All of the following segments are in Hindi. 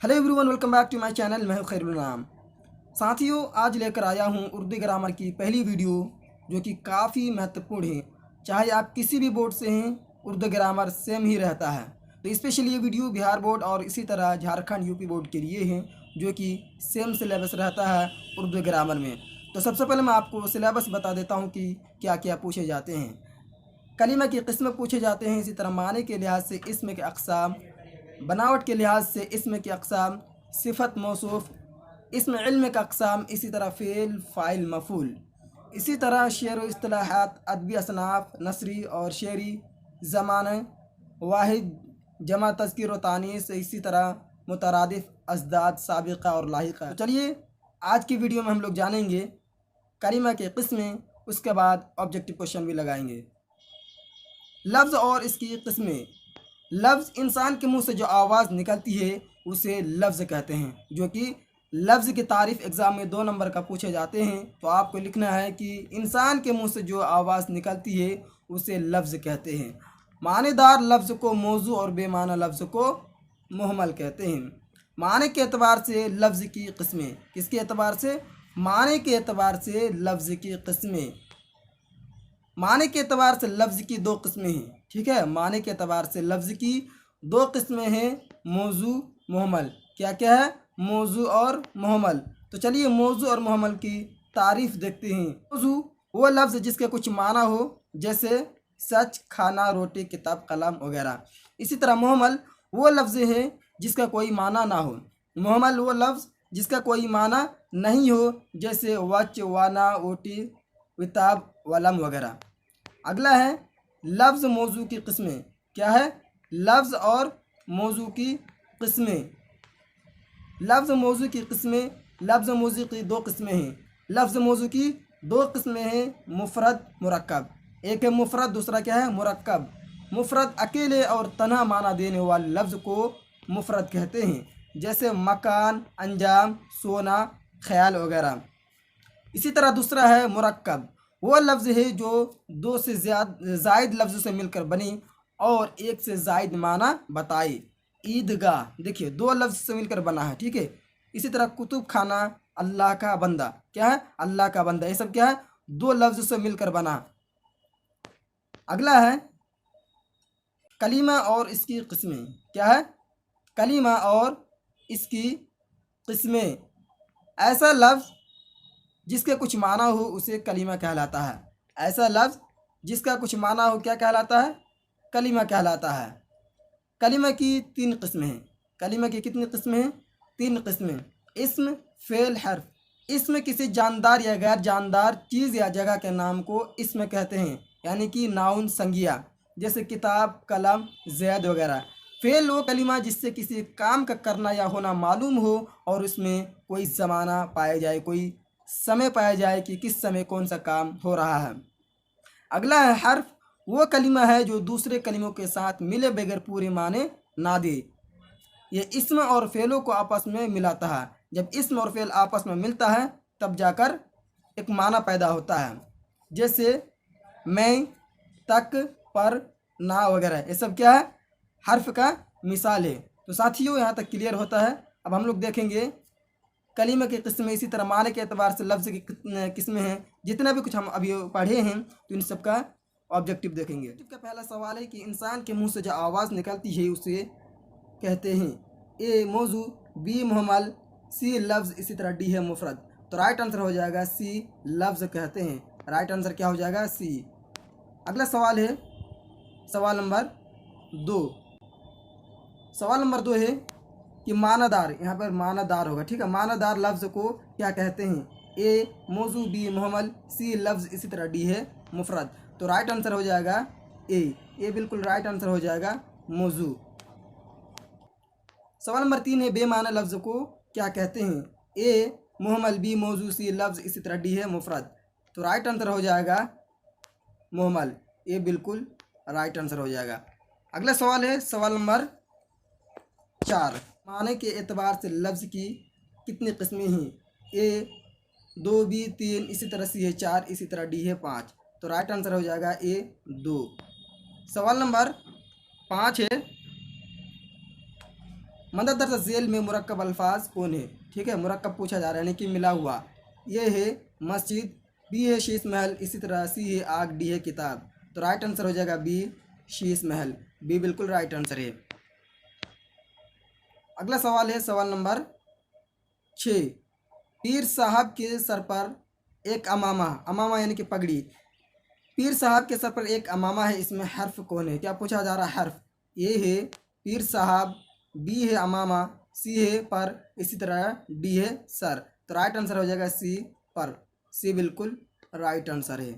Hello everyone, welcome back to my channel. मैं हूं खैरुल नाम। साथियों, आज लेकर आया हूं उर्दू ग्रामर की पहली वीडियो जो कि काफ़ी महत्वपूर्ण है। चाहे आप किसी भी बोर्ड से हैं, उर्दू ग्रामर सेम ही रहता है। तो स्पेशली ये वीडियो बिहार बोर्ड और इसी तरह झारखंड यूपी बोर्ड के लिए है जो कि सेम सिलेबस रहता है उर्दू ग्रामर में। तो सबसे पहले मैं आपको सिलेबस बता देता हूँ कि क्या क्या पूछे जाते हैं। कलिमा की किस्म पूछे जाते हैं, इसी तरह माने के लिहाज से इसम के अक़साम, बनावट के लिहाज से इसम के अक़साम, सिफ़त मौसूफ़, इसम इल्म का अक़साम, इसी तरह फ़ेल फ़ाइल मफ़ूल, इसी तरह शेर व इस्तिलाहात, अदबी असनाफ़, नसरी और शेरी, ज़माना वाहिद, जमा तज़कीर व तानीस, इसी तरह मुतरादिफ़, अज़दाद, साबिक़ा और लाहिक़ा। तो चलिए आज की वीडियो में हम लोग जानेंगे कलिमा के किस्में, उसके बाद ऑब्जेक्टिव क्वेश्चन भी लगाएंगे। लफ्ज़ और इसकी किस्में। लफ्ज़ इंसान के मुंह से जो आवाज़ निकलती है उसे लफ्ज़ कहते हैं, जो कि लफ्ज़ की तारीफ़ एग्ज़ाम में 2 नंबर का पूछे जाते हैं। तो आपको लिखना है कि इंसान के मुंह से जो आवाज़ निकलती है उसे लफ्ज़ कहते हैं। मानेदार लफ्ज़ को मौजू और बेमाना लफ्ज़ को मुहमल कहते हैं। माने के एतबार से लफ्ज़ की किस्में। किसके एतबार से? माने के एतबार से लफ्ज़ की किस्में। माने के एतबार से लफ्ज़ की 2 किस्में हैं। ठीक है, माने के एतबार से लफ्ज़ की 2 किस्में हैं, मौजू मुहमल। क्या क्या है? मौजू और मुहमल। तो चलिए मौजू और मुहमल की तारीफ़ देखते हैं। मौजू वो लफ्ज़ जिसके कुछ माना हो, जैसे सच, खाना, रोटी, किताब, कलम वगैरह। इसी तरह मुहमल वो लफ्ज़ हैं जिसका कोई माना ना हो। मुहमल वो लफ्ज़ जिसका कोई माना नहीं हो, जैसे वच, वाना, ओटी, विताब, वलम वगैरह। अगला है लफ्ज़ मौजू की किस्में। क्या है? लफ्ज़ और मौजू की किस्में। लफ्ज़ मौजू की किस्में। लफ्ज़ मौजू की 2 किस्में हैं। लफ्ज़ मौजू की 2 किस्में हैं, मुफ़रद, मुरक्कब। एक है मुफ़रद, दूसरा क्या है? मुरक्कब। मुफ़रद अकेले और तन्हा माना देने वाले लफ्ज़ को मुफ़रद कहते हैं, जैसे मकान, अंजाम, सोना, ख्याल वगैरह। इसी तरह दूसरा है मुरक्कब। वो लफ्ज़ है जो 2 से ज़ायद लफ्ज़ से मिलकर बनी और 1 से ज़ायद माना बताए। ईदगाह, देखिए 2 लफ्ज़ से मिलकर बना है। ठीक है। इसी तरह कुतुब खाना, अल्लाह का बंदा। क्या है? अल्लाह का बंदा। ये सब क्या है? 2 लफ्ज़ से मिलकर बना। अगला है कलीमा और इसकी किस्में। क्या है? कलीमा और इसकी किस्में। ऐसा लफ्ज़ जिसके कुछ माना हो उसे कलीमा कहलाता है। ऐसा लफ्ज़ जिसका कुछ माना हो क्या कहलाता है? कलीमा कहलाता है। कलीमा की 3 किस्में हैं। कलीमा की कितनी किस्में हैं? 3 किस्में। इस्म, फ़ेल, हर्फ। इसम किसी जानदार या गैर जानदार चीज़ या जगह के नाम को इसम कहते हैं, यानी कि नाउन, संज्ञा, जैसे किताब, कलम, ज़ैद वगैरह। फ़ेल वो कलीमा जिससे किसी काम का करना या होना मालूम हो और उसमें कोई ज़माना पाया जाए, कोई समय पाया जाए कि किस समय कौन सा काम हो रहा है। अगला है हर्फ। वो कलीमा है जो दूसरे कलीमों के साथ मिले बगैर पूरे माने ना दे। ये इस्म और फ़ेलों को आपस में मिलाता है। जब इस्म और फ़ेल आपस में मिलता है तब जाकर एक माना पैदा होता है, जैसे मैं, तक, पर, ना वगैरह। ये सब क्या है? हर्फ का मिसाल है। तो साथियों, यहाँ तक क्लियर होता है। अब हम लोग देखेंगे कलीमा की किस्में। इसी तरह माने के एतबार से लफ्ज़ की किस्में हैं। जितना भी कुछ हम अभी पढ़े हैं तो इन सब का ऑब्जेक्टिव देखेंगे। ऑब्जेक्टिव का पहला सवाल है कि इंसान के मुंह से जो आवाज़ निकलती है उसे कहते हैं। ए मौजू, बी मुहम्मल, सी लफ्ज़, इसी तरह डी है मुफरद। तो राइट आंसर हो जाएगा सी, लफ्ज़ कहते हैं। राइट आंसर क्या हो जाएगा? सी। अगला सवाल है सवाल नंबर 2। सवाल नंबर 2 है कि मानादार, यहाँ पर मानादार होगा। ठीक है, मानादार लफ्ज़ को क्या कहते हैं? ए मौजू, बी मुहम्मल, सी लफ्ज़, इसी तरह डी है मुफरद। तो राइट आंसर हो जाएगा ए। ए बिल्कुल राइट आंसर हो जाएगा, मौजू। सवाल नंबर 3 है बेमाना लफ्ज़ को क्या कहते हैं? ए मुहम्मल, बी मौजू, सी लफ्ज़, इसी तरह डी है मुफरद। तो राइट आंसर हो जाएगा मुहम्मल। ए बिल्कुल राइट आंसर हो जाएगा। अगला सवाल है सवाल नंबर 4। माने के एतबार से लफ्ज़ की कितनी किस्में हैं? ए 2, बी 3, इसी तरह सी है 4, इसी तरह डी है 5। तो राइट आंसर हो जाएगा ए 2। सवाल नंबर 5 है मदद दर्ज झेल में मुरक्कब अल्फाज कौन है? ठीक है, मुरक्कब पूछा जा रहा है यानी कि मिला हुआ। ये है मस्जिद, बी है शीश महल, इसी तरह सी है आग, डी है किताब। तो राइट आंसर हो जाएगा बी शीश महल। बी बिल्कुल राइट आंसर है। अगला सवाल है सवाल नंबर 6। पीर साहब के सर पर एक अमामा, अमामा यानी कि पगड़ी, पीर साहब के सर पर एक अमामा है, इसमें हर्फ कौन है? क्या पूछा जा रहा है? हर्फ। ए है पीर साहब, बी है अमामा, सी है पर, इसी तरह डी है सर। तो राइट आंसर हो जाएगा सी पर। सी बिल्कुल राइट आंसर है।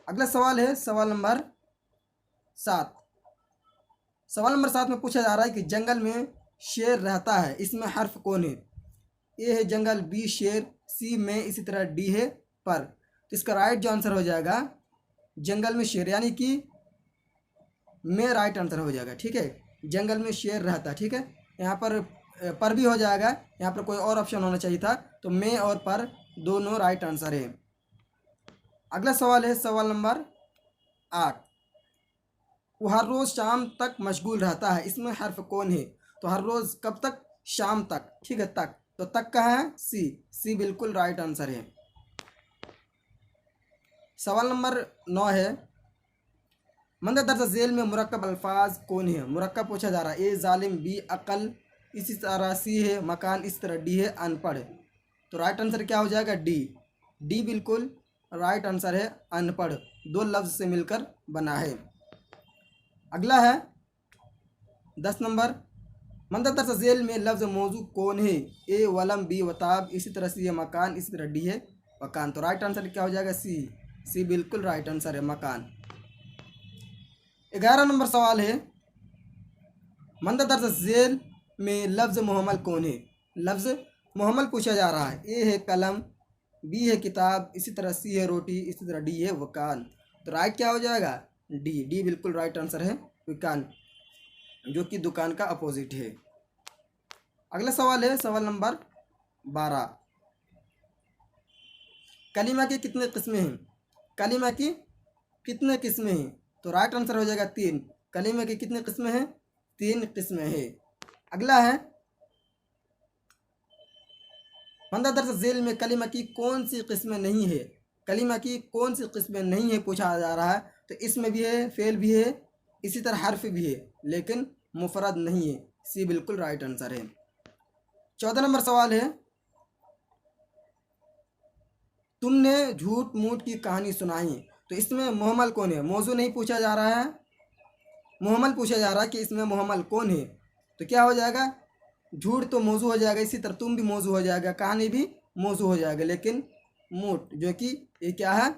अगला सवाल है सवाल नंबर 7। सवाल नंबर 7 में पूछा जा रहा है कि जंगल में शेर रहता है, इसमें हर्फ कौन है? ए है जंगल, बी शेर, सी में, इसी तरह डी है पर। तो इसका राइट जो आंसर हो जाएगा जंगल में शेर, यानी कि में राइट आंसर हो जाएगा। ठीक है, जंगल में शेर रहता है। ठीक है, यहाँ पर भी हो जाएगा, यहाँ पर कोई और ऑप्शन होना चाहिए था। तो में और पर दोनों राइट आंसर है। अगला सवाल है सवाल नंबर 8। वो हर रोज़ शाम तक मशगूल रहता है, इसमें हर्फ कौन है? तो हर रोज़ कब तक? शाम तक। ठीक है, तक। तो तक कहाँ है? सी। सी बिल्कुल राइट आंसर है। सवाल नंबर 9 है मंद दर्ज झेल में मुरक्कब अल्फाज कौन है? मुरक्कब पूछा जा रहा है। ए जालिम, बी अकल, इसी तरह सी है मकान, इस तरह डी है अनपढ़। तो राइट आंसर क्या हो जाएगा? डी। डी बिल्कुल राइट आंसर है, अनपढ़। दो लफ्ज़ से मिलकर बना है। अगला है 10 नंबर। मंद दर्ज झेल में लफ्ज़ मौजू कौन है? ए वलम, बी वताब, इसी तरह सी है मकान, इसी तरह डी है मकान। तो राइट आंसर क्या हो जाएगा? सी। सी बिल्कुल राइट आंसर है, मकान। 11 नंबर सवाल है मंद दर्ज झेल में लफ्ज़ मुहम्मल कौन है? लफ्ज़ मुहम्मल पूछा जा रहा है। ए है कलम, बी है किताब, इसी तरह सी है रोटी, इसी तरह डी है वकान। तो राइट क्या हो जाएगा? डी। डी बिल्कुल राइट आंसर है, विकान, जो कि दुकान का अपोजिट है। अगला सवाल है सवाल नंबर 12। कलीमा की कितने किस्में हैं? कलीमा की कितने किस्में हैं? तो राइट आंसर हो जाएगा 3। कलीमा की कितने किस्में हैं? 3 किस्में हैं। अगला है मंद दर्ज झेल में कलीमा की कौन सी किस्में नहीं है? कलीमा की कौन सी किस्में नहीं है पूछा जा रहा है। तो इसमें भी है, फेल भी है, इसी तरह हर्फ भी है, लेकिन मुफरद नहीं है। सी बिल्कुल राइट आंसर है। 14 नंबर सवाल है तुमने झूठ मूठ की कहानी सुनाई। तो इसमें मुहम्मल कौन है? मौजू नहीं पूछा जा रहा है, मुहम्मल पूछा जा रहा है कि इसमें मुहम्मल कौन है। तो क्या हो जाएगा? झूठ तो मौजू हो जाएगा, इसी तरह तुम भी मौजू हो जाएगा, कहानी भी मौजू हो जाएगा, लेकिन मूठ जो कि ये क्या है?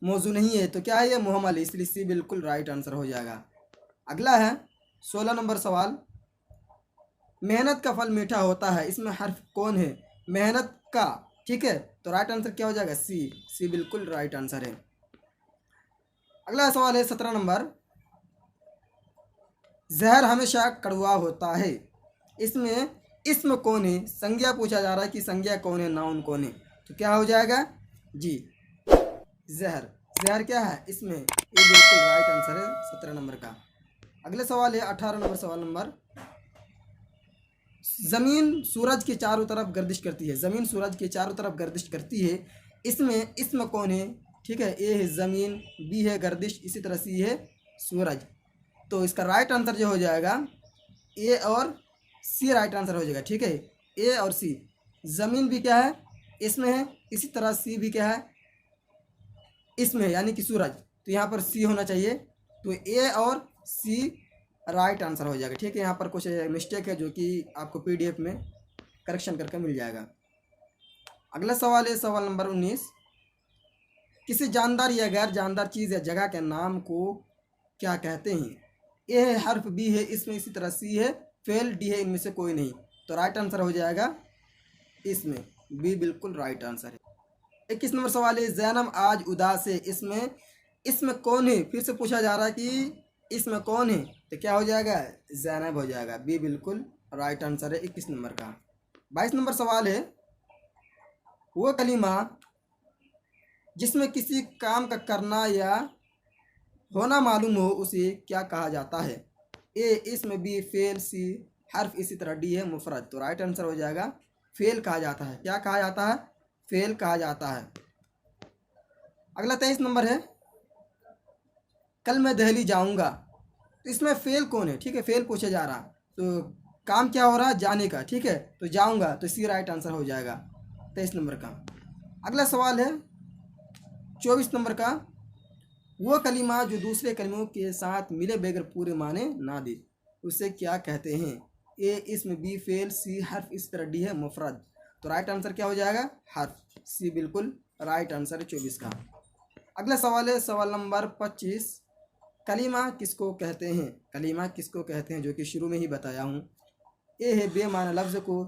मौजू नहीं है। तो क्या है? ये मुहम्मल है, इसलिए सी बिल्कुल राइट आंसर हो जाएगा। अगला है 16 नंबर सवाल मेहनत का फल मीठा होता है, इसमें हर्फ कौन है? मेहनत का। ठीक है, तो राइट आंसर क्या हो जाएगा? सी। सी बिल्कुल राइट आंसर है। अगला सवाल है 17 नंबर जहर हमेशा कड़वा होता है, इसमें इसम कौन है? संज्ञा पूछा जा रहा है कि संज्ञा कौन है, नाउन कौन है। तो क्या हो जाएगा? जी, जहर। जहर क्या है? इसमें। ये बिल्कुल राइट आंसर है 17 नंबर का। अगले सवाल है 18 नंबर सवाल नंबर ज़मीन सूरज के चारों तरफ गर्दिश करती है, ज़मीन सूरज के चारों तरफ गर्दिश करती है, इसमें इसम कौन है? ठीक है, ए है ज़मीन, बी है गर्दिश, इसी तरह सी है सूरज। तो इसका राइट आंसर जो हो जाएगा ए और सी राइट आंसर हो जाएगा। ठीक है, ए और सी। ज़मीन भी क्या है? इसमें है, इसी तरह सी भी क्या है? इसमें है, यानी कि सूरज। तो यहाँ पर सी होना चाहिए। तो ए और सी राइट आंसर हो जाएगा। ठीक है, यहाँ पर कुछ मिस्टेक है जो कि आपको पीडीएफ में करेक्शन करके मिल जाएगा। अगला सवाल है सवाल नंबर 19। किसी जानदार या गैर जानदार चीज़ या जगह के नाम को क्या कहते हैं? ए है हर्फ, बी है इसमें, इसी तरह सी है फेल, डी है इनमें से कोई नहीं। तो राइट आंसर हो जाएगा इसमें, बी बिल्कुल राइट आंसर है। 21 नंबर सवाल है जैनब आज उदास है, इसमें कौन है? फिर से पूछा जा रहा है कि इसमें कौन है? तो क्या हो जाएगा? जैनब हो जाएगा, बी बिल्कुल राइट आंसर है 21 नंबर का। 22 नंबर सवाल है वो कलीमा जिसमें किसी काम का करना या होना मालूम हो उसे क्या कहा जाता है? ए इसमें, बी फेल, सी हर्फ इसी तरह डी है मुफरद। तो राइट आंसर हो जाएगा फेल कहा जाता है। क्या कहा जाता है? फेल कहा जाता है। अगला 23 नंबर है, कल मैं दिल्ली जाऊंगा। तो इसमें फेल कौन है? ठीक है, फेल पूछा जा रहा, तो काम क्या हो रहा है? जाने का। ठीक है, तो जाऊंगा, तो इसी राइट आंसर हो जाएगा 23 नंबर का। अगला सवाल है 24 नंबर का, वो कलीमा जो दूसरे कलीमों के साथ मिले बगैर पूरे माने ना दे, उसे क्या कहते हैं? ए इसम, बी फेल, सी हर्फ इस तरह, डी है मुफरद। तो राइट आंसर क्या हो जाएगा? हर्फ, सी बिल्कुल राइट आंसर है 24 का। अगला सवाल है सवाल नंबर 25, कलीमा किसको कहते हैं? कलीमा किसको कहते हैं, जो कि शुरू में ही बताया हूँ। ए है बेमाना लफ्ज़ को,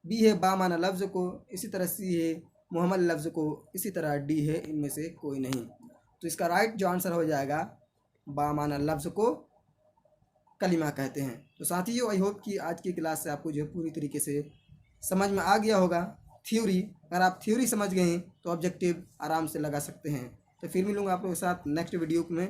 बी है बामाना लफ्ज़ को, इसी तरह सी है मुहम्मद लफ्ज़ को, इसी तरह डी है इनमें से कोई नहीं। तो इसका राइट जो आंसर हो जाएगा, बामाना लफ्ज़ को कलीमा कहते हैं। तो साथियों, आई होप कि आज की क्लास से आपको जो है पूरी तरीके से समझ में आ गया होगा थ्योरी। अगर आप थ्योरी समझ गए हैं तो ऑब्जेक्टिव आराम से लगा सकते हैं। तो फिर मिलूँगा आप लोगों के साथ नेक्स्ट वीडियो में।